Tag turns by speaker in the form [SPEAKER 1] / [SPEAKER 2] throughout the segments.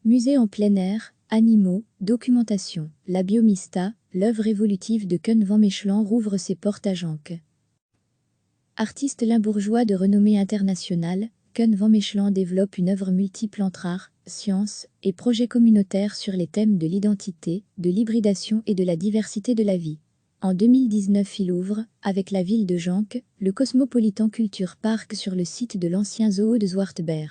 [SPEAKER 1] Musée en plein air, animaux, documentation. La Biomista, l'œuvre évolutive de Koen van Mechelen rouvre ses portes à Jank. Artiste limbourgeois de renommée internationale, Koen van Mechelen développe une œuvre multiple entre art, science et projets communautaires sur les thèmes de l'identité, de l'hybridation et de la diversité de la vie. En 2019, il ouvre, avec la ville de Jank, le Cosmopolitan Culture Park sur le site de l'ancien zoo de Zwartberg.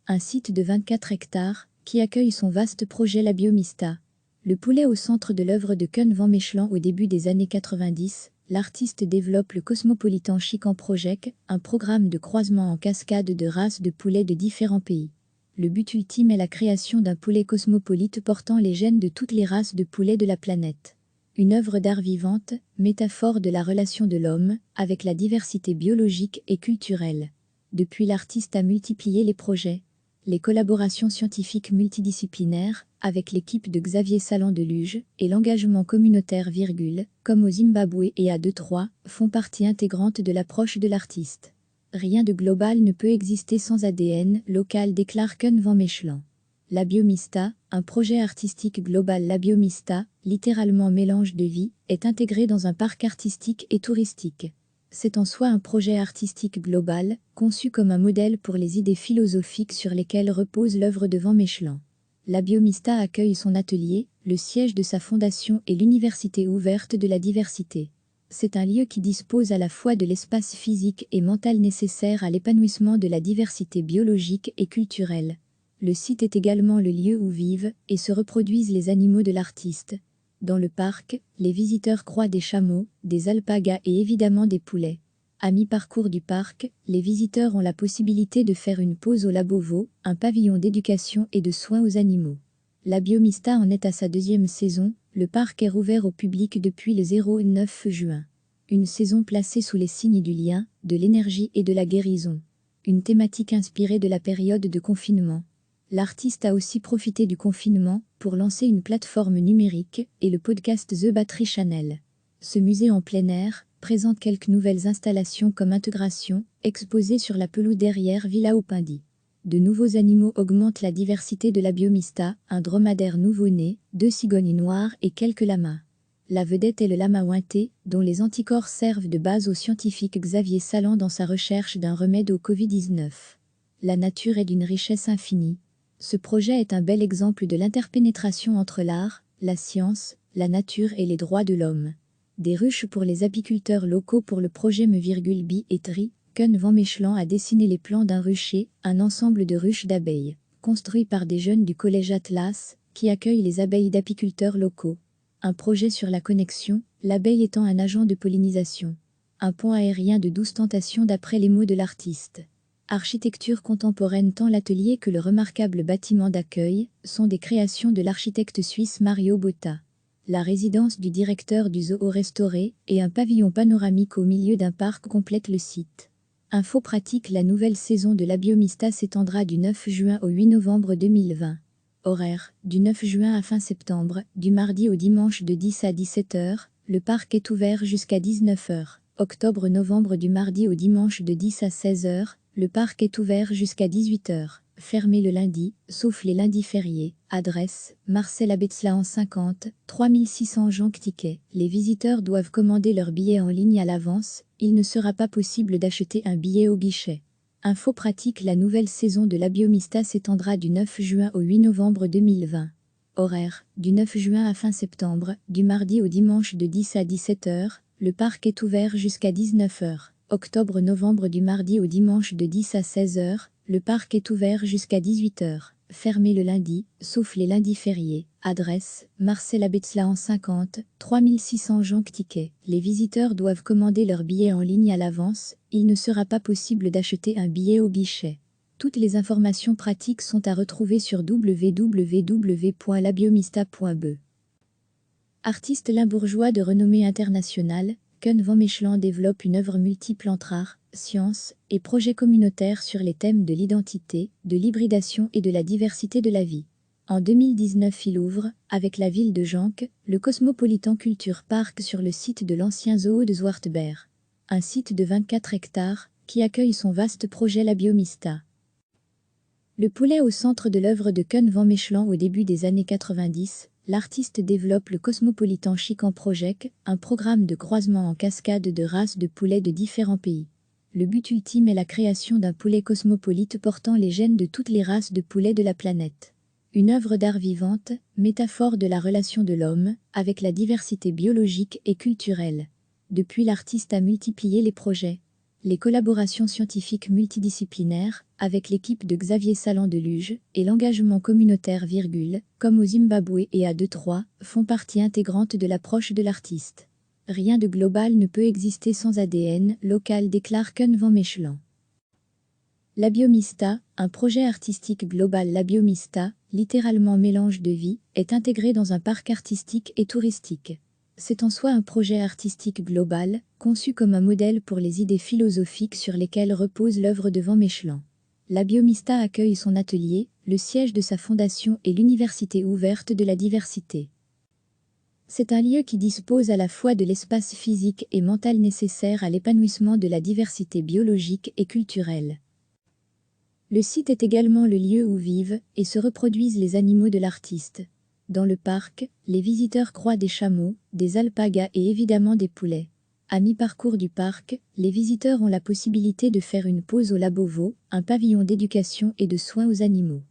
[SPEAKER 1] Un site de 24 hectares, qui accueille son vaste projet La Biomista. Le poulet au centre de l'œuvre de Koen van Mechelen au début des années 90, l'artiste développe le Cosmopolitan Chicken Project, un programme de croisement en cascade de races de poulets de différents pays. Le but ultime est la création d'un poulet cosmopolite portant les gènes de toutes les races de poulets de la planète. Une œuvre d'art vivante, métaphore de la relation de l'homme avec la diversité biologique et culturelle. Depuis, l'artiste a multiplié les projets, les collaborations scientifiques multidisciplinaires, avec l'équipe de Xavier Salan de Luge, et l'engagement communautaire, comme au Zimbabwe et à Detroit, font partie intégrante de l'approche de l'artiste. Rien de global ne peut exister sans ADN local, déclare Koen van Mechelen. La Biomista, un projet artistique global. La Biomista, littéralement mélange de vie, est intégré dans un parc artistique et touristique. C'est en soi un projet artistique global, conçu comme un modèle pour les idées philosophiques sur lesquelles repose l'œuvre de Van Mechelen. La Biomista accueille son atelier, le siège de sa fondation et l'université ouverte de la diversité. C'est un lieu qui dispose à la fois de l'espace physique et mental nécessaire à l'épanouissement de la diversité biologique et culturelle. Le site est également le lieu où vivent et se reproduisent les animaux de l'artiste. Dans le parc, les visiteurs croient des chameaux, des alpagas et évidemment des poulets. À mi-parcours du parc, les visiteurs ont la possibilité de faire une pause au Labovo, un pavillon d'éducation et de soins aux animaux. La Biomista en est à sa deuxième saison, le parc est rouvert au public depuis le 9 juin. Une saison placée sous les signes du lien, de l'énergie et de la guérison. Une thématique inspirée de la période de confinement. L'artiste a aussi profité du confinement pour lancer une plateforme numérique et le podcast The Battery Channel. Ce musée en plein air présente quelques nouvelles installations comme intégration, exposées sur la pelouse derrière Villa Opindi. De nouveaux animaux augmentent la diversité de la Biomista, un dromadaire nouveau-né, 2 cigognes noires et quelques lamas. La vedette est le lama ouinté, dont les anticorps servent de base au scientifique Xavier Salan dans sa recherche d'un remède au Covid-19. La nature est d'une richesse infinie. Ce projet est un bel exemple de l'interpénétration entre l'art, la science, la nature et les droits de l'homme. Des ruches pour les apiculteurs locaux pour le projet Me, et Tri, Koen van Mechelen a dessiné les plans d'un rucher, un ensemble de ruches d'abeilles, construit par des jeunes du collège Atlas, qui accueillent les abeilles d'apiculteurs locaux. Un projet sur la connexion, l'abeille étant un agent de pollinisation. Un pont aérien de 12 tentations d'après les mots de l'artiste. Architecture contemporaine. Tant l'atelier que le remarquable bâtiment d'accueil sont des créations de l'architecte suisse Mario Botta. La résidence du directeur du zoo restauré et un pavillon panoramique au milieu d'un parc complètent le site. Info pratique. La nouvelle saison de la Biomista s'étendra du 9 juin au 8 novembre 2020. Horaire, du 9 juin à fin septembre, du mardi au dimanche de 10 à 17 h, le parc est ouvert jusqu'à 19 h. Octobre-novembre, du mardi au dimanche de 10 à 16 h, le parc est ouvert jusqu'à 18 h. Fermé le lundi, sauf les lundis fériés. Adresse, Marcel Abetzlahan 50, 3600 Jank Ticket. Les visiteurs doivent commander leur billet en ligne à l'avance, il ne sera pas possible d'acheter un billet au guichet. Info pratique. La nouvelle saison de la Biomista s'étendra du 9 juin au 8 novembre 2020. Horaire, du 9 juin à fin septembre, du mardi au dimanche de 10 à 17 h, le parc est ouvert jusqu'à 19 h. Octobre-novembre, du mardi au dimanche de 10 à 16 h, le parc est ouvert jusqu'à 18 h. Fermé le lundi, sauf les lundis fériés. Adresse, Marcel Abetzlahan 50, 3600 Jank Ticket. Les visiteurs doivent commander leur billet en ligne à l'avance, il ne sera pas possible d'acheter un billet au guichet. Toutes les informations pratiques sont à retrouver sur www.labiomista.be. Artiste limbourgeois de renommée internationale, Koen van Mechelen développe une œuvre multiple entre art, science et projets communautaires sur les thèmes de l'identité, de l'hybridation et de la diversité de la vie. En 2019, il ouvre, avec la ville de Jank, le Cosmopolitan Culture Park sur le site de l'ancien zoo de Zwartberg. Un site de 24 hectares qui accueille son vaste projet La Biomista. Le poulet au centre de l'œuvre de Koen van Mechelen au début des années 90, l'artiste développe le Cosmopolitan Chicken Project, un programme de croisement en cascade de races de poulets de différents pays. Le but ultime est la création d'un poulet cosmopolite portant les gènes de toutes les races de poulets de la planète. Une œuvre d'art vivante, métaphore de la relation de l'homme avec la diversité biologique et culturelle. Depuis, l'artiste a multiplié les projets. Les collaborations scientifiques multidisciplinaires, avec l'équipe de Xavier Salan de Luge, et l'engagement communautaire, comme au Zimbabwe et à Detroit, font partie intégrante de l'approche de l'artiste. Rien de global ne peut exister sans ADN local, déclare Koen van Mechelen. La Biomista, un projet artistique global. La Biomista, littéralement mélange de vie, est intégré dans un parc artistique et touristique. C'est en soi un projet artistique global, conçu comme un modèle pour les idées philosophiques sur lesquelles repose l'œuvre de Van Mechelen. La Biomista accueille son atelier, le siège de sa fondation et l'université ouverte de la diversité. C'est un lieu qui dispose à la fois de l'espace physique et mental nécessaire à l'épanouissement de la diversité biologique et culturelle. Le site est également le lieu où vivent et se reproduisent les animaux de l'artiste. Dans le parc, les visiteurs croisent des chameaux, des alpagas et évidemment des poulets. À mi-parcours du parc, les visiteurs ont la possibilité de faire une pause au Labovo, un pavillon d'éducation et de soins aux animaux.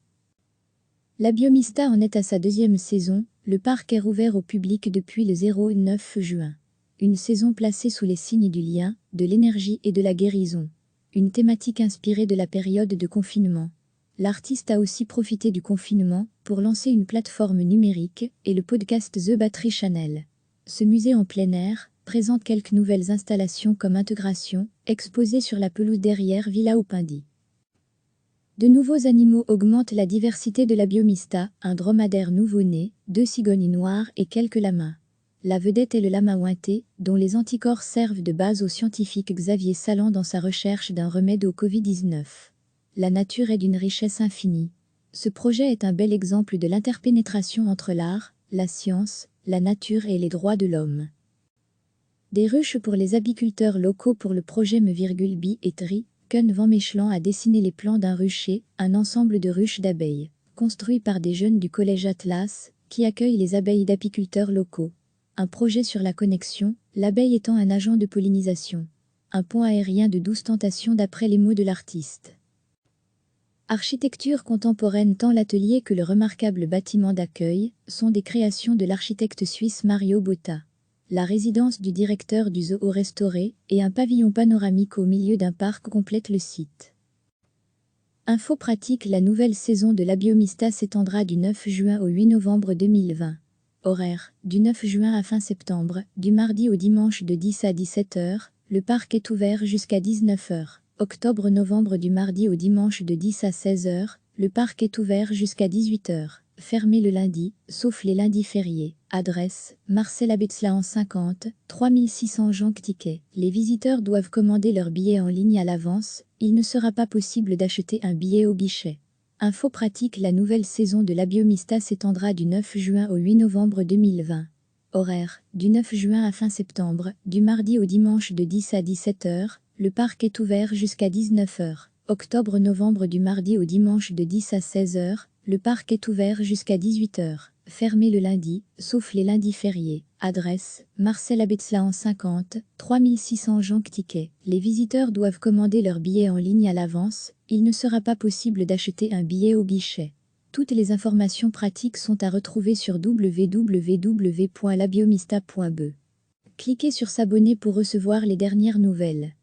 [SPEAKER 1] La Biomista en est à sa deuxième saison, le parc est rouvert au public depuis le 9 juin. Une saison placée sous les signes du lien, de l'énergie et de la guérison. Une thématique inspirée de la période de confinement. L'artiste a aussi profité du confinement pour lancer une plateforme numérique et le podcast The Battery Channel. Ce musée en plein air présente quelques nouvelles installations comme intégration, exposées sur la pelouse derrière Villa Opindi. De nouveaux animaux augmentent la diversité de la Biomista, un dromadaire nouveau-né, 2 cigognes noires et quelques lamas. La vedette est le lama ouinté, dont les anticorps servent de base au scientifique Xavier Salan dans sa recherche d'un remède au Covid-19. La nature est d'une richesse infinie. Ce projet est un bel exemple de l'interpénétration entre l'art, la science, la nature et les droits de l'homme. Des ruches pour les apiculteurs locaux. Pour le projet Me,Bi et Tri, Koen van Mechelen a dessiné les plans d'un rucher, un ensemble de ruches d'abeilles, construit par des jeunes du collège Atlas, qui accueillent les abeilles d'apiculteurs locaux. Un projet sur la connexion, l'abeille étant un agent de pollinisation. Un pont aérien de 12 tentations d'après les mots de l'artiste. Architecture contemporaine. Tant l'atelier que le remarquable bâtiment d'accueil sont des créations de l'architecte suisse Mario Botta. La résidence du directeur du zoo restauré et un pavillon panoramique au milieu d'un parc complètent le site. Info pratique. La nouvelle saison de la Biomista s'étendra du 9 juin au 8 novembre 2020. Horaire, du 9 juin à fin septembre, du mardi au dimanche de 10 à 17 h, le parc est ouvert jusqu'à 19 h. Octobre-novembre, du mardi au dimanche de 10 à 16 h, le parc est ouvert jusqu'à 18 h. Fermé le lundi, sauf les lundis fériés. Adresse, Marcel Abetzlahan 50, 3600 Jonc-Ticket. Les visiteurs doivent commander leur billet en ligne à l'avance, il ne sera pas possible d'acheter un billet au guichet. Info pratique. La nouvelle saison de la Biomista s'étendra du 9 juin au 8 novembre 2020. Horaire, du 9 juin à fin septembre, du mardi au dimanche de 10 à 17 h, le parc est ouvert jusqu'à 19 h. Octobre-novembre, du mardi au dimanche de 10 à 16 h, le parc est ouvert jusqu'à 18 h. Fermé le lundi, sauf les lundis fériés. Adresse, Marcel Abetzlahan 50, 3600 Jonc-Ticket. Les visiteurs doivent commander leur billet en ligne à l'avance, il ne sera pas possible d'acheter un billet au guichet. Toutes les informations pratiques sont à retrouver sur www.labiomista.be. Cliquez sur s'abonner pour recevoir les dernières nouvelles.